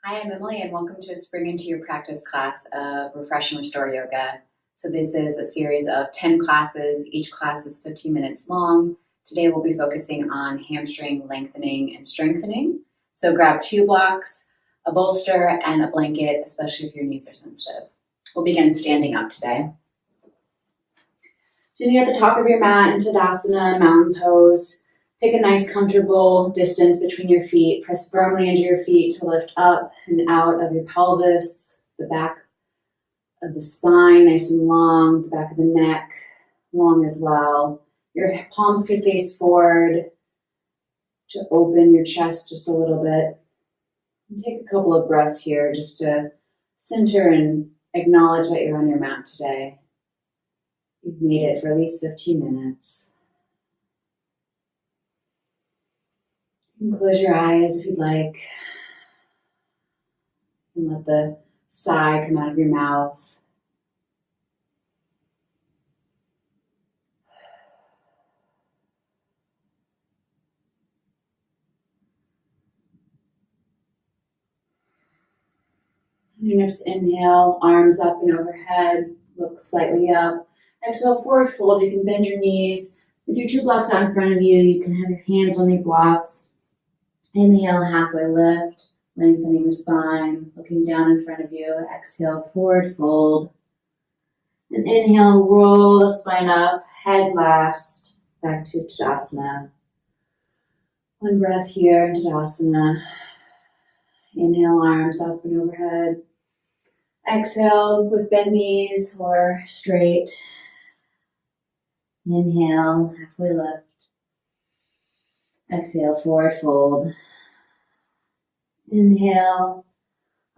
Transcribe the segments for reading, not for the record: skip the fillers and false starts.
Hi, I'm Emily, and welcome to a Spring Into Your Practice class of Refresh and Restore Yoga. So this is a series of 10 classes. Each class is 15 minutes long. Today we'll be focusing on hamstring lengthening and strengthening. So grab 2 blocks, a bolster, and a blanket, especially if your knees are sensitive. We'll begin standing up today. Sitting at the top of your mat in Tadasana, mountain pose. Pick a nice comfortable distance between your feet. Press firmly into your feet to lift up and out of your pelvis, the back of the spine, nice and long, the back of the neck, long as well. Your palms could face forward to open your chest just a little bit. And take a couple of breaths here just to center and acknowledge that you're on your mat today. You've made it for at least 15 minutes. You can close your eyes if you'd like. And let the sigh come out of your mouth. On your next inhale, arms up and overhead, look slightly up. Exhale, forward fold. You can bend your knees. With your 2 blocks out in front of you, you can have your hands on your blocks. Inhale, halfway lift, lengthening the spine, looking down in front of you. Exhale, forward fold. And inhale, roll the spine up, head last, back to Tadasana. One breath here in Tadasana. Inhale, arms up and overhead. Exhale with bent knees or straight. Inhale, halfway lift. Exhale, forward fold. Inhale,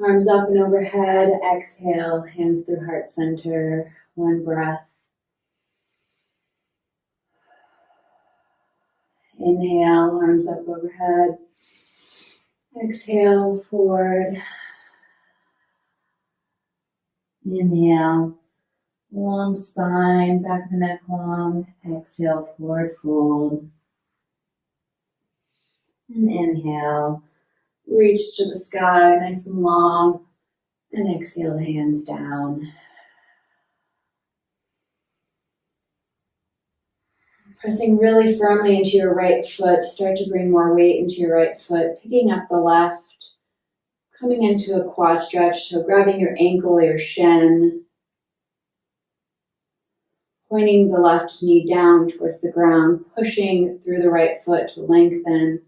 arms up and overhead. Exhale, hands through heart center. One breath. Inhale, arms up overhead. Exhale, forward. Inhale, long spine, back of the neck long. Exhale, forward fold. And inhale, reach to the sky, nice and long. And exhale the hands down. Pressing really firmly into your right foot. Start to bring more weight into your right foot. Picking up the left. Coming into a quad stretch. So grabbing your ankle or your shin. Pointing the left knee down towards the ground. Pushing through the right foot to lengthen.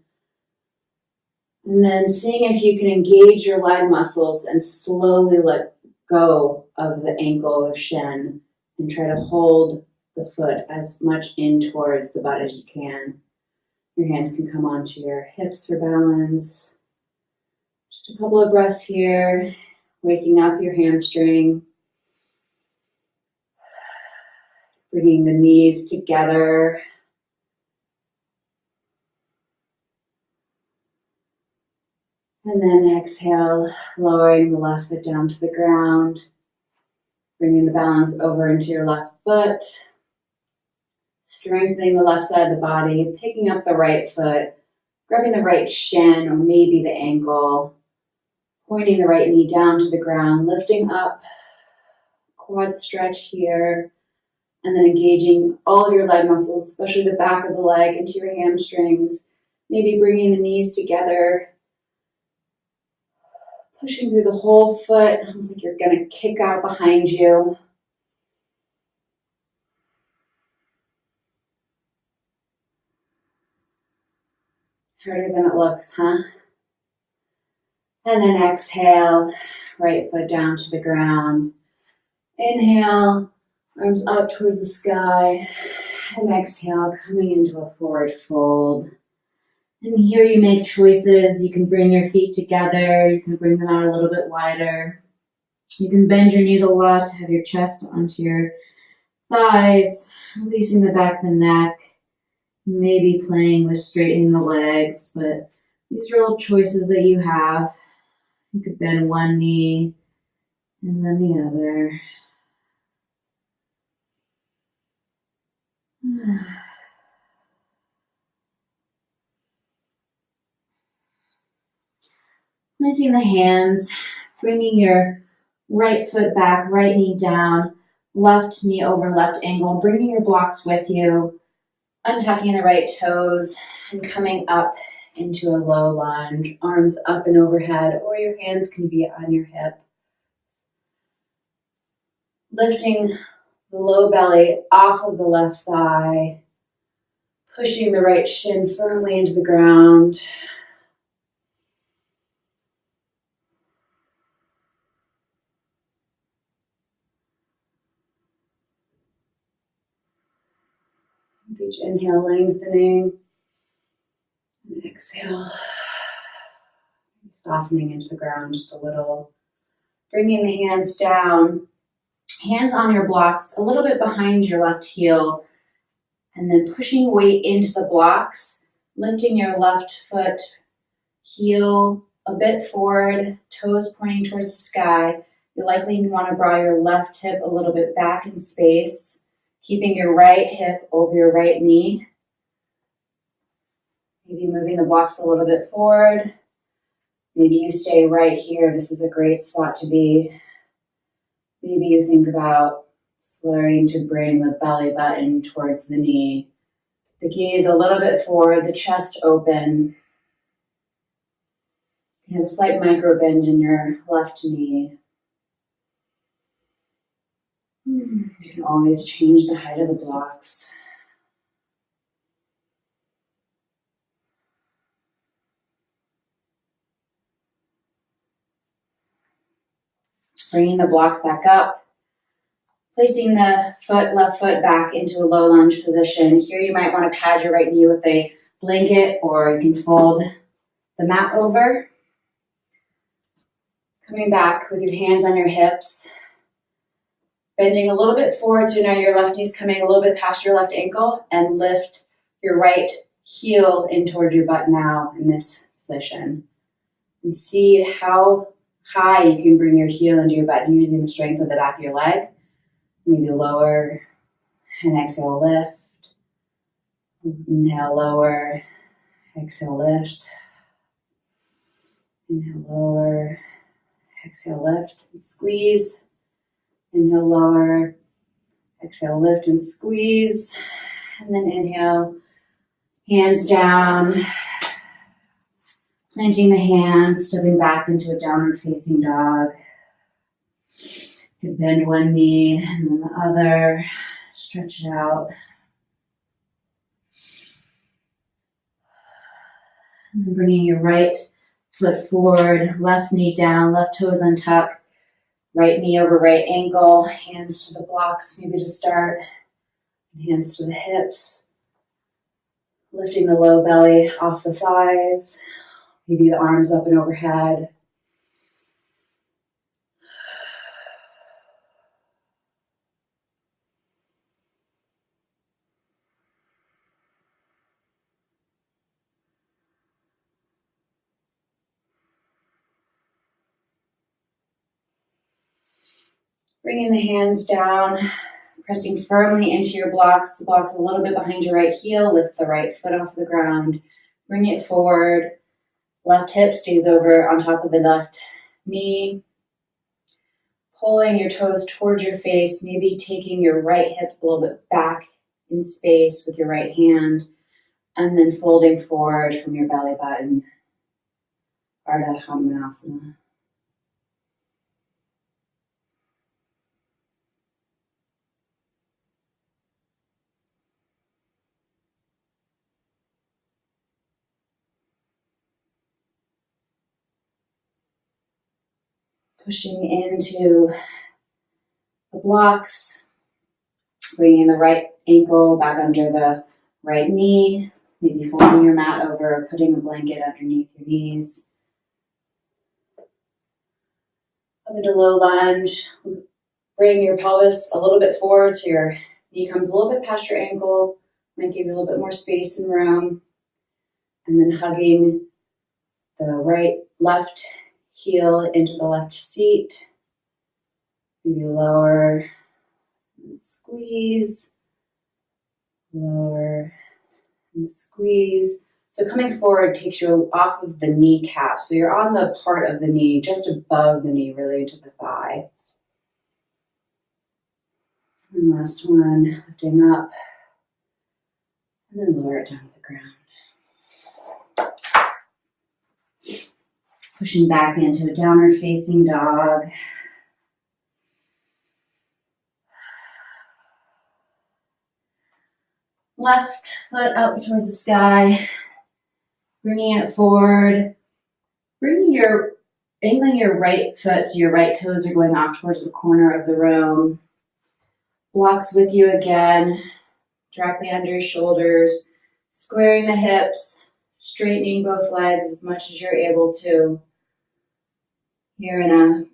And then seeing if you can engage your leg muscles and slowly let go of the ankle or shin. And try to hold the foot as much in towards the butt as you can. Your hands can come onto your hips for balance. Just a couple of breaths here, waking up your hamstring. Bringing the knees together. And then exhale, lowering the left foot down to the ground. Bringing the balance over into your left foot. Strengthening the left side of the body, picking up the right foot, grabbing the right shin or maybe the ankle, pointing the right knee down to the ground, lifting up, quad stretch here, and then engaging all of your leg muscles, especially the back of the leg into your hamstrings, maybe bringing the knees together, pushing through the whole foot, almost like you're going to kick out behind you. Harder than it looks, huh? And then exhale, right foot down to the ground. Inhale, arms up towards the sky. And exhale, coming into a forward fold. And here you make choices. You can bring your feet together. You can bring them out a little bit wider. You can bend your knees a lot to have your chest onto your thighs, releasing the back of the neck. Maybe playing with straightening the legs, but these are all choices that you have. You could bend one knee and then the other. Planting the hands, bringing your right foot back, right knee down, left knee over left ankle, bringing your blocks with you, untucking the right toes, and coming up into a low lunge, arms up and overhead, or your hands can be on your hip. Lifting the low belly off of the left thigh, pushing the right shin firmly into the ground. With each inhale, lengthening, and exhale, softening into the ground just a little. Bringing the hands down, hands on your blocks, a little bit behind your left heel, and then pushing weight into the blocks, lifting your left foot, heel a bit forward, toes pointing towards the sky. You're likely to want to draw your left hip a little bit back in space, keeping your right hip over your right knee. Maybe moving the blocks a little bit forward. Maybe you stay right here. This is a great spot to be. Maybe you think about starting to bring the belly button towards the knee. The gaze a little bit forward, the chest open. You have a slight micro bend in your left knee. You can always change the height of the blocks. Bringing the blocks back up. Placing the left foot back into a low lunge position. Here you might want to pad your right knee with a blanket, or you can fold the mat over. Coming back with your hands on your hips. Bending a little bit forward, so now your left knee's coming a little bit past your left ankle, and lift your right heel in toward your butt now in this position. And see how high you can bring your heel into your butt using the strength of the back of your leg. Maybe lower, and exhale, lift. Inhale, lower, exhale, lift. Inhale, lower, exhale, lift, and squeeze. Inhale, lower, exhale, lift and squeeze. And then inhale, hands down, planting the hands, stepping back into a downward facing dog. You can bend one knee and then the other, stretch it out. And then bringing your right foot forward, left knee down, left toes untucked. Right knee over right ankle, hands to the blocks maybe to start, hands to the hips, lifting the low belly off the thighs, maybe the arms up and overhead. Bringing the hands down, pressing firmly into your blocks. The blocks a little bit behind your right heel. Lift the right foot off the ground. Bring it forward. Left hip stays over on top of the left knee. Pulling your toes towards your face. Maybe taking your right hip a little bit back in space with your right hand. And then folding forward from your belly button. Ardha Hanumanasana. Pushing into the blocks, bringing the right ankle back under the right knee, maybe folding your mat over, putting a blanket underneath your knees. Up into low lunge, bring your pelvis a little bit forward so your knee comes a little bit past your ankle, might give you a little bit more space and room, and then hugging the left heel into the left seat. Maybe lower and squeeze, lower and squeeze. So coming forward takes you off of the kneecap. So you're on the part of the knee, just above the knee, really into the thigh. And last one, lifting up, and then lower it down to the ground. Pushing back into a downward facing dog. Left foot up towards the sky, bringing it forward, angling your right foot so your right toes are going off towards the corner of the room. Blocks with you again, directly under your shoulders, squaring the hips, straightening both legs as much as you're able to. Here in a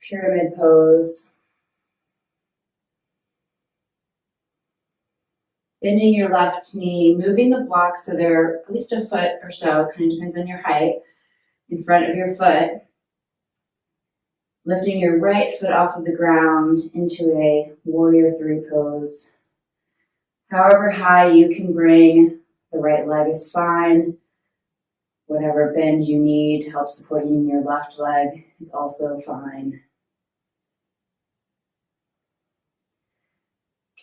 pyramid pose. Bending your left knee, moving the blocks so they're at least a foot or so, kind of depends on your height, in front of your foot. Lifting your right foot off of the ground into a warrior three pose. However high you can bring, the right leg is fine. Whatever bend you need to help support you in your left leg is also fine.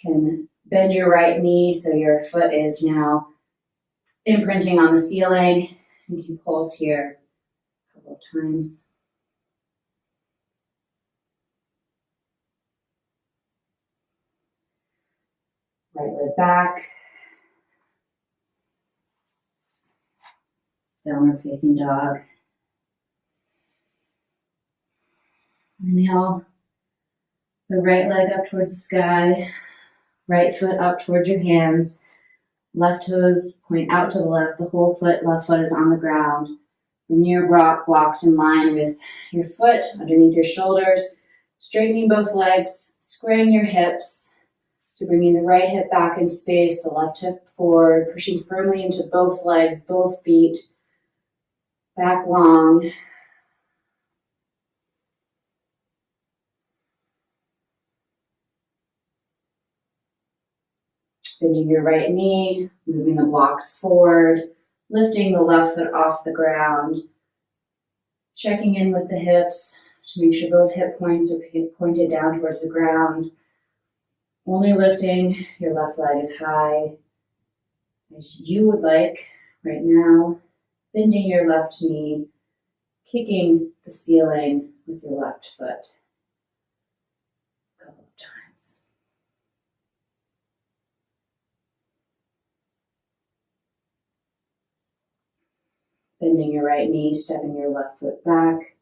Can bend your right knee so your foot is now imprinting on the ceiling. You can pulse here a couple of times. Right leg back. Downward facing dog. Inhale the right leg up towards the sky. Right foot up towards your hands. Left toes point out to the left. The whole foot, left foot is on the ground. Bring your blocks in line with your foot underneath your shoulders. Straightening both legs. Squaring your hips. So bringing the right hip back in space. The left hip forward. Pushing firmly into both legs, both feet. Back long. Bending your right knee, moving the blocks forward, lifting the left foot off the ground, checking in with the hips to make sure both hip points are pointed down towards the ground. Only lifting your left leg as high as you would like right now. Bending your left knee, kicking the ceiling with your left foot. A couple of times. Bending your right knee, stepping your left foot back,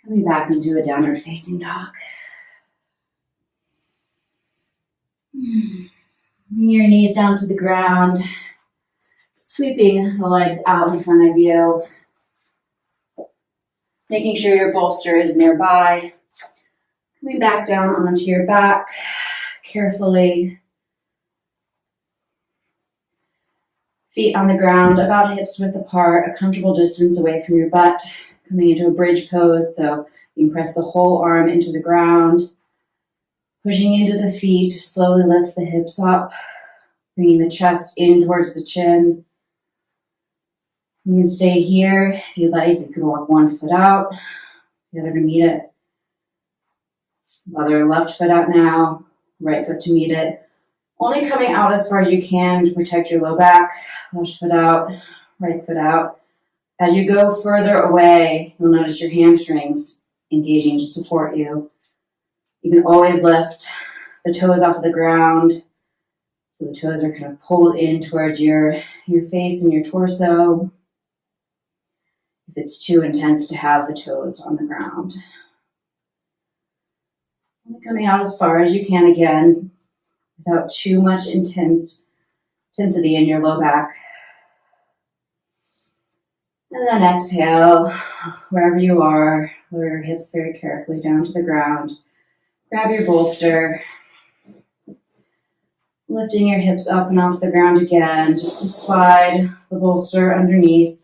coming back into a downward facing dog. Bring your knees down to the ground, sweeping the legs out in front of you, making sure your bolster is nearby. Coming back down onto your back, carefully. Feet on the ground, about hips width apart, a comfortable distance away from your butt. Coming into a bridge pose, so you can press the whole arm into the ground. Pushing into the feet, slowly lift the hips up, bringing the chest in towards the chin. You can stay here if you'd like. You can walk one foot out, the other to meet it. Other left foot out now, right foot to meet it. Only coming out as far as you can to protect your low back. Left foot out, right foot out. As you go further away, you'll notice your hamstrings engaging to support you. You can always lift the toes off of the ground. So the toes are kind of pulled in towards your face and your torso. If it's too intense to have the toes on the ground. Coming out as far as you can again, without too much intensity in your low back. And then exhale, wherever you are, lower your hips very carefully down to the ground. Grab your bolster, lifting your hips up and off the ground again, just to slide the bolster underneath.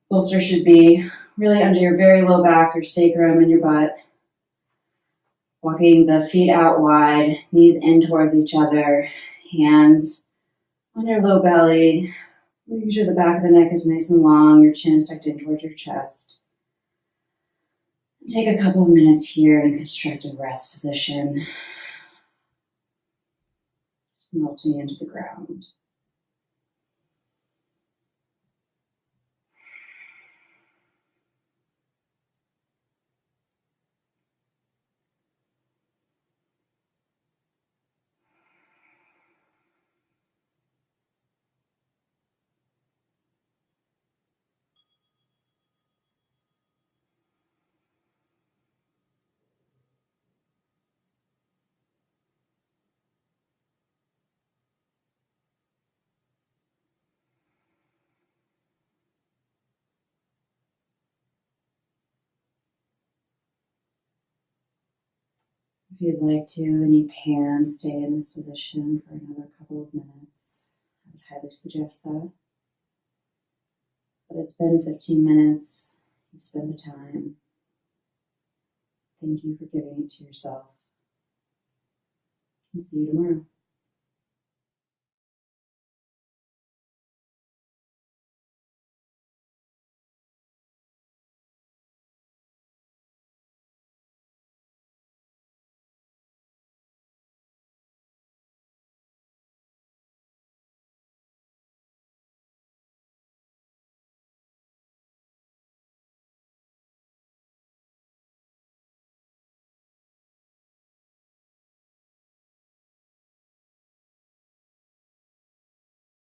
Bolster should be really under your very low back, your sacrum and your butt. Walking the feet out wide, knees in towards each other, hands on your low belly, Making sure the back of the neck is nice and long, your chin is tucked in towards your chest. Take a couple of minutes here in constructive rest position. Just melting into the ground. If you'd like to, and you can, stay in this position for another couple of minutes. I would highly suggest that. But it's been 15 minutes. You spend the time. Thank you for giving it to yourself. And see you tomorrow.